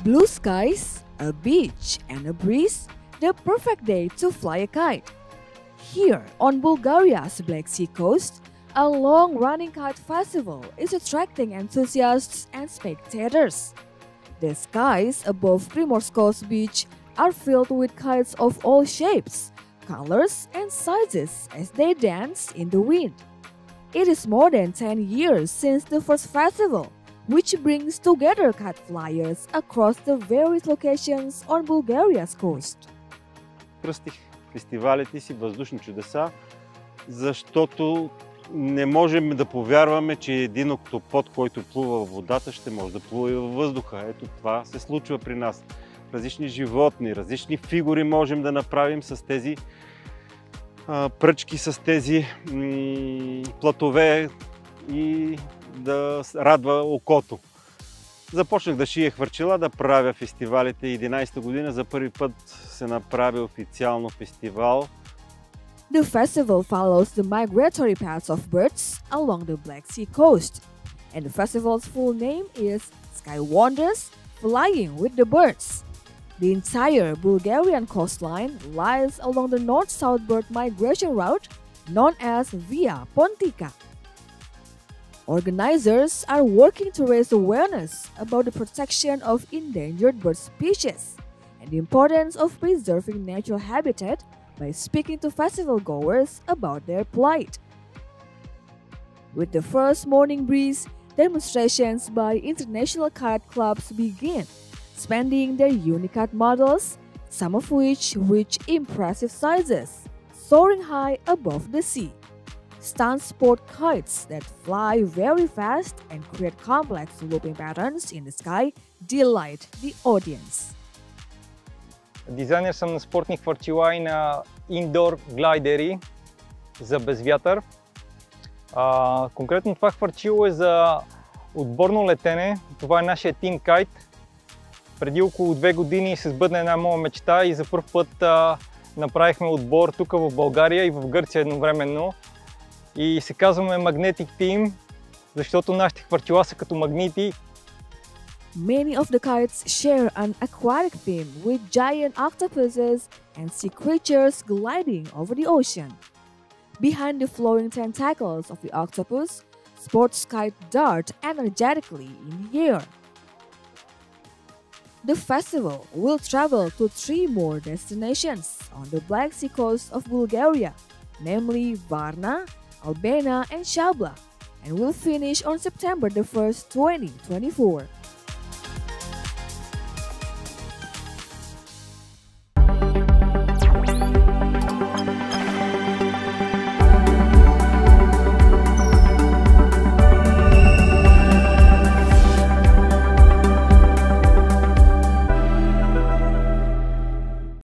Blue skies, a beach, and a breeze, the perfect day to fly a kite. Here on Bulgaria's Black Sea coast, a long-running kite festival is attracting enthusiasts and spectators. The skies above Primorsko's beach are filled with kites of all shapes, colors, and sizes as they dance in the wind. It is more than 10 years since the first festival, which brings together kite flyers across the various locations on Bulgaria's coast. Кръстих фестивалите си въздушни чудеса, защото не можем да повярваме, че един октопод, който плува във водата, ще може да плува и във въздуха. Ето това се случва при нас. Различни животни, различни фигури можем да направим с тези пръчки, с тези платове и да радва окото. Започнах да шия хвърчила, да правя фестивалите. 11-та година за първи път се направи официално фестивал. The festival follows the migratory paths of birds along the Black Sea coast, and the festival's full name is Sky Wonders Flying with the Birds. The entire Bulgarian coastline lies along the north-south bird migration route known as Via Pontica. Organizers are working to raise awareness about the protection of endangered bird species and the importance of preserving natural habitat by speaking to festival goers about their plight. With the first morning breeze, demonstrations by international kite clubs begin, expanding their unicate models, some of which reach impressive sizes, soaring high above the sea. Stunt sport kites that fly very fast and create complex looping patterns in the sky delight the audience. Дизайнер съм на спортни хвърчила и на индор глайдери за безвятър. Конкретно това хвърчило е за отборно летене. Това е нашия Team Kite. Преди около 2 години се сбъдна една моя мечта и за първ път направихме отбор тук в България и в Гърция едновременно. И се казваме Magnetic Team, защото нашите хвърчила са като магнити. Many of the kites share an aquatic theme with giant octopuses and sea creatures gliding over the ocean. Behind the flowing tentacles of the octopus, sports kites dart energetically in the air. The festival will travel to 3 more destinations on the Black Sea coast of Bulgaria, namely Varna, Albena, and Shabla, and will finish on September 1st, 2024.